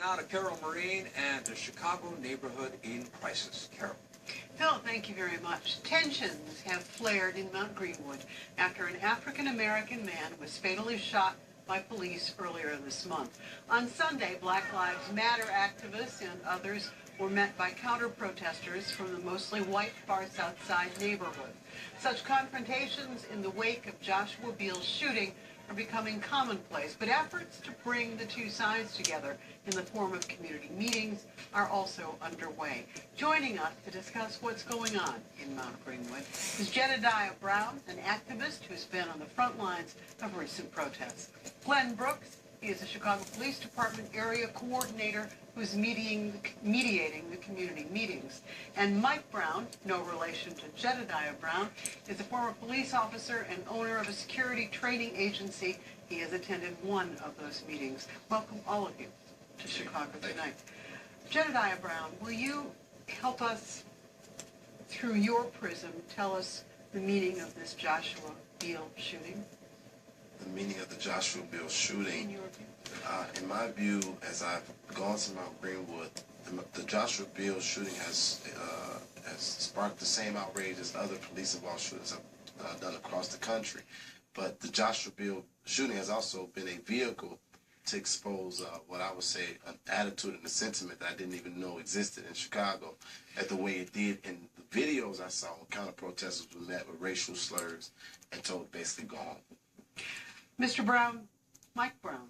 now to Carol Marine and the Chicago neighborhood in crisis. Carol. Phil, thank you very much. Tensions have flared in Mount Greenwood after an African-American man was fatally shot by police earlier this month. On Sunday, Black Lives Matter activists and others were met by counter-protesters from the mostly white Far South Side neighborhood. Such confrontations in the wake of Joshua Beal's shooting are becoming commonplace, but efforts to bring the two sides together in the form of community meetings are also underway. Joining us to discuss what's going on in Mount Greenwood is Jedediah Brown, an activist who's been on the front lines of recent protests. Glenn Brooks is a Chicago Police Department area coordinator who's mediating the community meetings. And Mike Brown, no relation to Jedediah Brown, is a former police officer and owner of a security training agency. He has attended one of those meetings. Welcome, all of you, to Chicago tonight. Jedediah Brown, will you help us, through your prism, tell us the meaning of this Joshua Beal shooting? The meaning of the Joshua Beal shooting, In your view? in my view, as I've gone to Mount Greenwood, the Joshua Beal shooting has sparked the same outrage as other police-involved shootings have done across the country. But the Joshua Beal shooting has also been a vehicle to expose what I would say an attitude and a sentiment that I didn't even know existed in Chicago, at the way it did in the videos I saw when counter-protesters were met with racial slurs and told to basically go home. Mr. Brown, Mike Brown,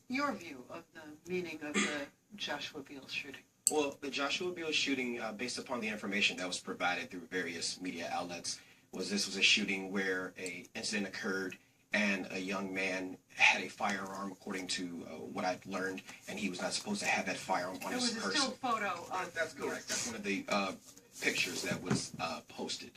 your view of the meaning of the Joshua Beal shooting. Well, the Joshua Beal shooting, based upon the information that was provided through various media outlets, was a shooting where an incident occurred and a young man had a firearm, according to what I've learned, and he was not supposed to have that firearm on his person. There was a still photo of... That's correct. That's one of the pictures that was posted.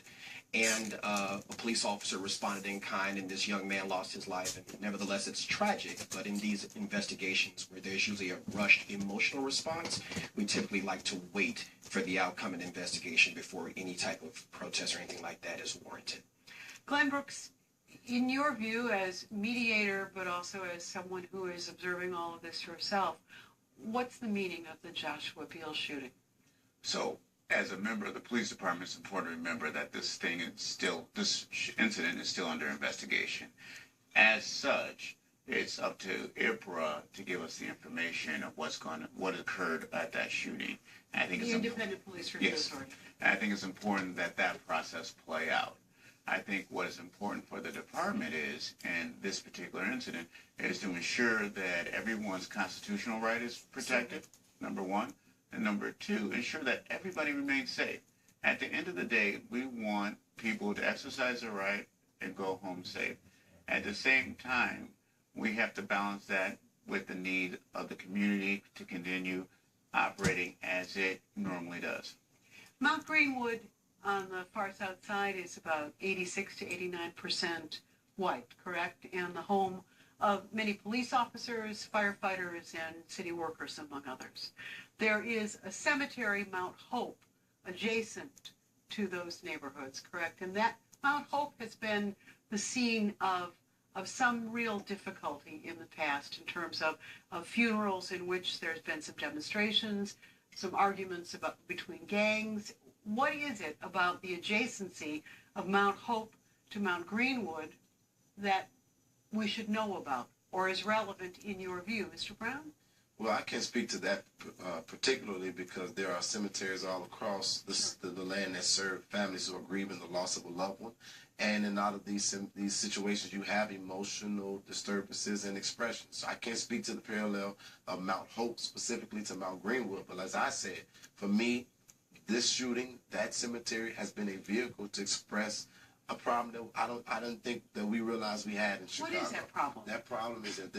And a police officer responded in kind, and this young man lost his life. And nevertheless, it's tragic, but in these investigations where there's usually a rushed emotional response, we typically like to wait for the outcome of the investigation before any type of protest or anything like that is warranted. Glenn Brooks, in your view as mediator, but also as someone who is observing all of this yourself, what's the meaning of the Joshua Beal shooting? So, as a member of the police department, it's important to remember that this incident is still under investigation. As such, it's up to IPRA to give us the information of what occurred at that shooting. And I think the Independent Police Review Authority. And I think it's important that that process play out. I think what is important for the department is, in this particular incident, is to ensure that everyone's constitutional right is protected, number one. And number two, ensure that everybody remains safe. At the end of the day, we want people to exercise their right and go home safe. At the same time, we have to balance that with the need of the community to continue operating as it normally does. Mount Greenwood on the far south side is about 86 to 89% white, correct? And the home of many police officers, firefighters, and city workers, among others. There is a cemetery, Mount Hope, adjacent to those neighborhoods, correct? And that Mount Hope has been the scene of some real difficulty in the past in terms of funerals in which there's been some demonstrations, some arguments between gangs. What is it about the adjacency of Mount Hope to Mount Greenwood that we should know about or is relevant in your view, Mr. Brown? Well, I can't speak to that particularly because there are cemeteries all across the land that serve families who are grieving the loss of a loved one. And in all of these situations, you have emotional disturbances and expressions. So I can't speak to the parallel of Mount Hope specifically to Mount Greenwood. But as I said, for me, this shooting, that cemetery has been a vehicle to express a problem that I don't think that we realized we had in Chicago. What is that problem? That problem is that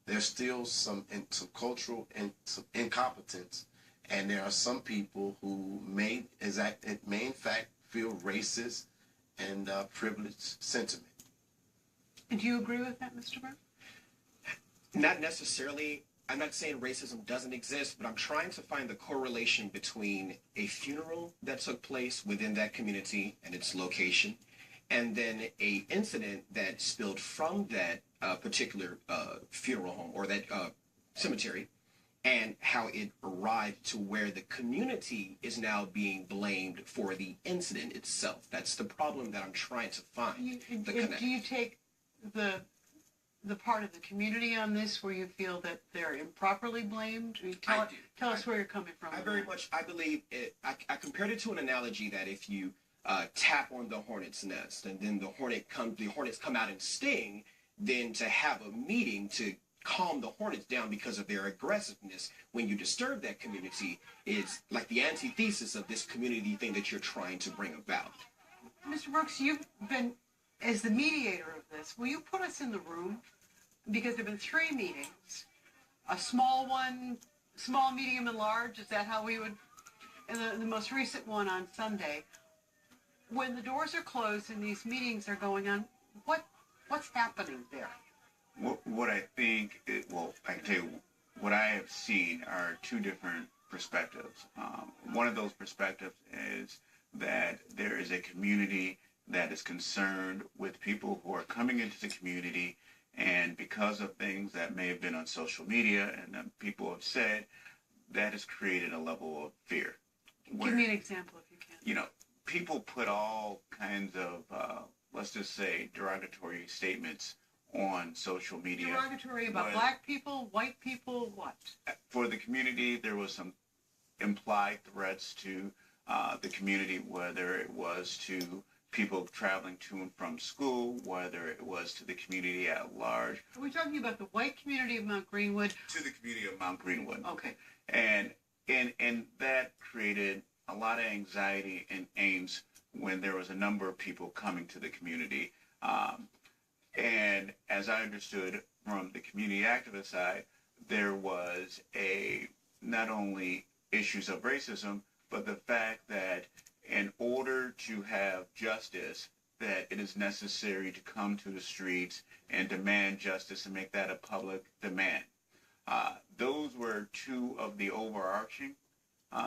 there's still some cultural and some incompetence, and there are some people who may in fact feel racist and privileged sentiment. And do you agree with that, Mr. Brown? Not necessarily. I'm not saying racism doesn't exist, but I'm trying to find the correlation between a funeral that took place within that community and its location, and then a incident that spilled from that particular funeral home or that cemetery and how it arrived to where the community is now being blamed for the incident itself. That's the problem that I'm trying to find. Do you take the part of the community on this where you feel that they're improperly blamed? Tell us where you're coming from. I believe it. I compared it to an analogy that if you tap on the hornet's nest and then the hornets come out and sting, then to have a meeting to calm the hornets down because of their aggressiveness when you disturb that community is like the antithesis of this community thing that you're trying to bring about. Mr. Brooks, you've been, as the mediator of this, will you put us in the room? Because there have been 3 meetings, a small one, small, medium, and large. Is that how we would, and the most recent one on Sunday. When the doors are closed and these meetings are going on, what's happening there? What I think, I can tell you, what I have seen are 2 different perspectives. One of those perspectives is that there is a community that is concerned with people who are coming into the community, and because of things that may have been on social media and that people have said, that has created a level of fear. Give me an example if you can. You know, people put all kinds of, let's just say, derogatory statements on social media. Derogatory about black people, white people, what? For the community, there was some implied threats to the community, whether it was to people traveling to and from school, whether it was to the community at large. Are we talking about the white community of Mount Greenwood? To the community of Mount Greenwood. Okay. And that created a lot of anxiety and angst when there was a number of people coming to the community. And as I understood from the community activist side, there was not only issues of racism, but the fact that in order to have justice, that it is necessary to come to the streets and demand justice and make that a public demand. Those were 2 of the overarching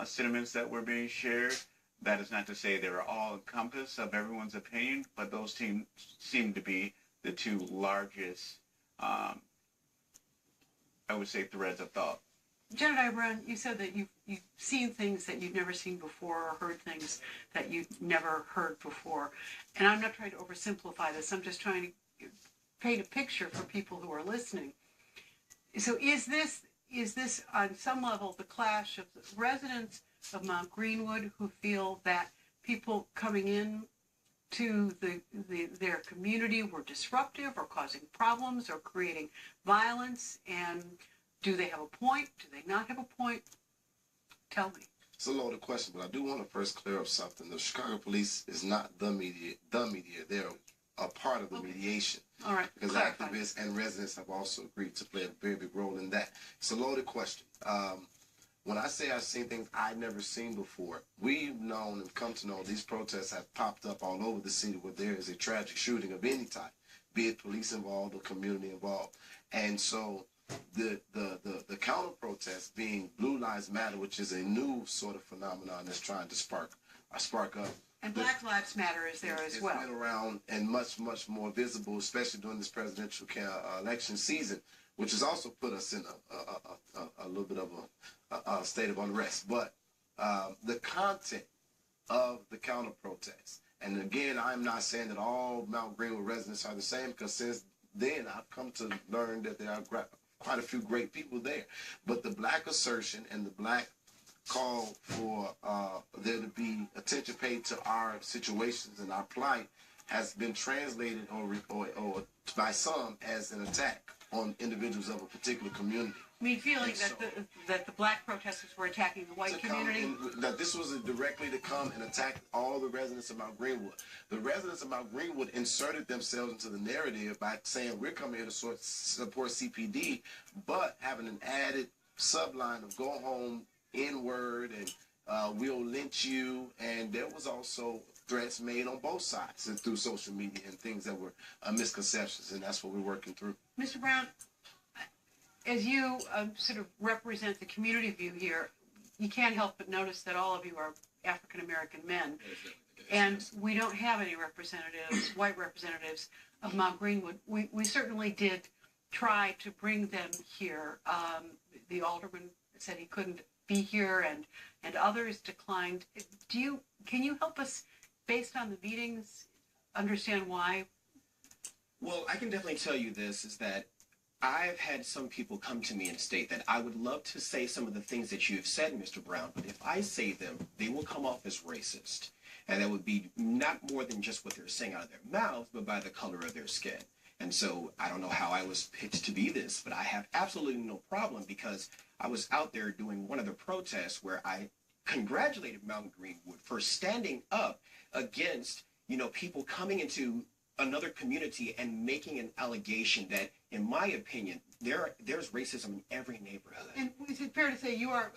sentiments that were being shared. That is not to say they were all encompassed of everyone's opinion, but those seem to be the 2 largest, I would say, threads of thought. Janet Brown, you said that you've seen things that you've never seen before or heard things that you've never heard before. And I'm not trying to oversimplify this. I'm just trying to paint a picture for people who are listening. So is this on some level the clash of the residents of Mount Greenwood who feel that people coming in to their community were disruptive or causing problems or creating violence? And do they have a point? Do they not have a point? Tell me. It's a loaded question, but I do want to first clear up something. The Chicago police is not the media. They're a part of the mediation. All right. Because clarify. Activists and residents have also agreed to play a very big role in that. It's a loaded question. When I say I've seen things I've never seen before, we've known and come to know these protests have popped up all over the city where there is a tragic shooting of any type, be it police involved or community involved. And so the counter protest being Blue Lives Matter, which is a new sort of phenomenon that's trying to spark up. And Black Lives Matter is there as well. It's been around and much more visible, especially during this presidential election season, which has also put us in a little bit of a state of unrest. But the content of the counter protest, and again, I'm not saying that all Mount Greenwood residents are the same, because since then I've come to learn that there are quite a few great people there. But the black assertion and the black call for there to be attention paid to our situations and our plight has been translated or by some as an attack on individuals of a particular community. I mean, feeling that the black protesters were attacking the white community? That this was directly to come and attack all the residents of Mount Greenwood. The residents of Mount Greenwood inserted themselves into the narrative by saying we're coming here to support CPD, but having an added subline of go home, N-word, and we'll lynch you. And there was also threats made on both sides and through social media and things that were misconceptions, and that's what we're working through. Mr. Brown, as you sort of represent the community view here, you can't help but notice that all of you are African-American men. And we don't have any representatives, white representatives of Mount Greenwood. We certainly did try to bring them here. The alderman said he couldn't be here, and others declined. Can you help us, based on the meetings, understand why? Well, I can definitely tell you this, is that I've had some people come to me and state that I would love to say some of the things that you've said, Mr. Brown, but if I say them, they will come off as racist. And that would be not more than just what they're saying out of their mouths, but by the color of their skin. And so I don't know how I was picked to be this, but I have absolutely no problem, because I was out there doing one of the protests where I congratulated Mount Greenwood for standing up against, people coming into another community and making an allegation that, in my opinion, there's racism in every neighborhood. And is it fair to say you are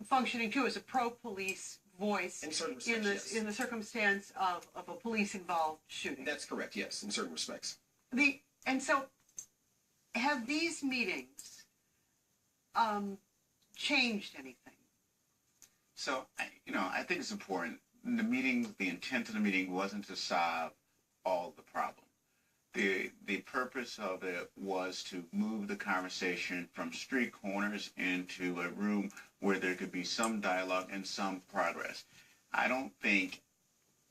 functioning too as a pro-police voice In certain respects, yes. in the circumstance of a police-involved shooting? That's correct, yes, in certain respects. And so, have these meetings changed anything? So, I think it's important. The intent of the meeting wasn't to solve all the problem. The purpose of it was to move the conversation from street corners into a room where there could be some dialogue and some progress. I don't think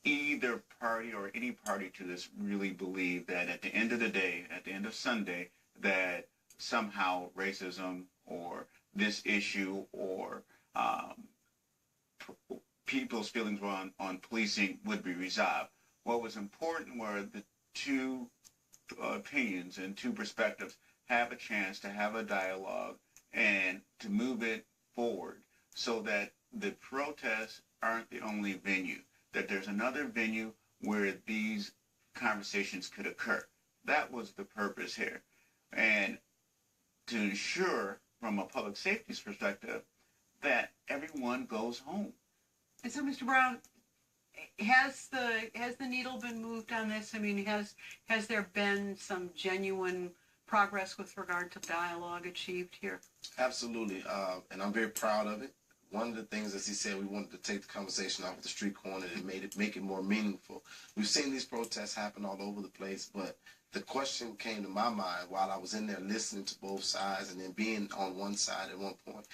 either party or any party to this really believe that at the end of the day, at the end of Sunday, that somehow racism or this issue or people's feelings on policing would be resolved. What was important were the two opinions and two perspectives have a chance to have a dialogue and to move it forward, so that the protests aren't the only venue, that there's another venue where these conversations could occur. That was the purpose here. And to ensure, from a public safety perspective, that everyone goes home. And so, Mr. Brown, has the needle been moved on this? I mean, has there been some genuine progress with regard to dialogue achieved here? Absolutely, and I'm very proud of it. One of the things, as he said, we wanted to take the conversation off the street corner and make it more meaningful. We've seen these protests happen all over the place, but the question came to my mind while I was in there listening to both sides and then being on one side at one point.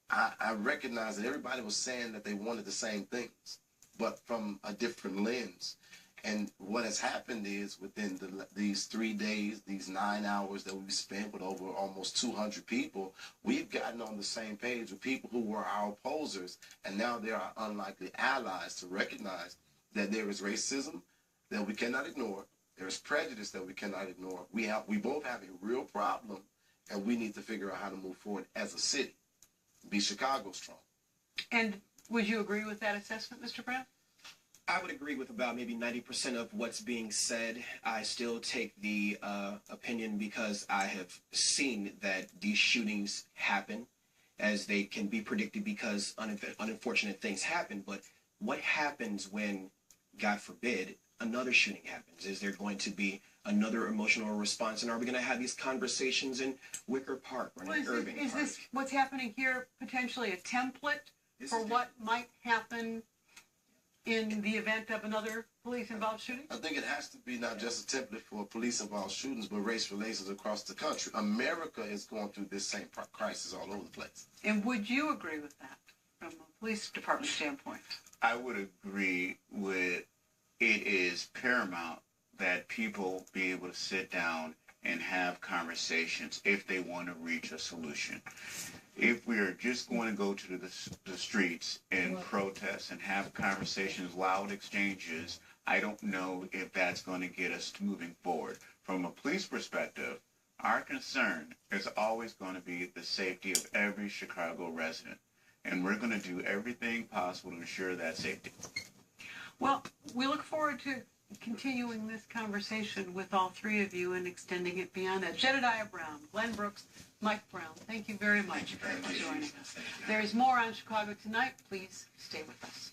I recognized that everybody was saying that they wanted the same things, but from a different lens. And what has happened is, within these 3 days, these 9 hours that we've spent with over almost 200 people, we've gotten on the same page with people who were our opposers, and now they are unlikely allies, to recognize that there is racism that we cannot ignore. There is prejudice that we cannot ignore. We both have a real problem, and we need to figure out how to move forward as a city. Be Chicago strong. And would you agree with that assessment, Mr. Brown? I would agree with about maybe 90% of what's being said. I still take the opinion, because I have seen that these shootings happen, as they can be predicted, because unfortunate things happen. But what happens when, God forbid, another shooting happens? Is there going to be another emotional response? And are we going to have these conversations in Wicker Park or in Irving Park? Is this what's happening here potentially a template for what might happen in the event of another police-involved shooting? I think it has to be not just a template for police-involved shootings, but race relations across the country. America is going through this same crisis all over the place. And would you agree with that from a police department standpoint? I would agree with it is paramount that people be able to sit down and have conversations if they want to reach a solution. If we are just going to go to the streets and protest and have conversations, loud exchanges, I don't know if that's going to get us moving forward. From a police perspective, our concern is always going to be the safety of every Chicago resident. And we're going to do everything possible to ensure that safety. Well, we look forward to continuing this conversation with all three of you and extending it beyond that. Jedediah Brown, Glenn Brooks, Mike Brown, thank you very much for joining us. There is more on Chicago Tonight. Please stay with us.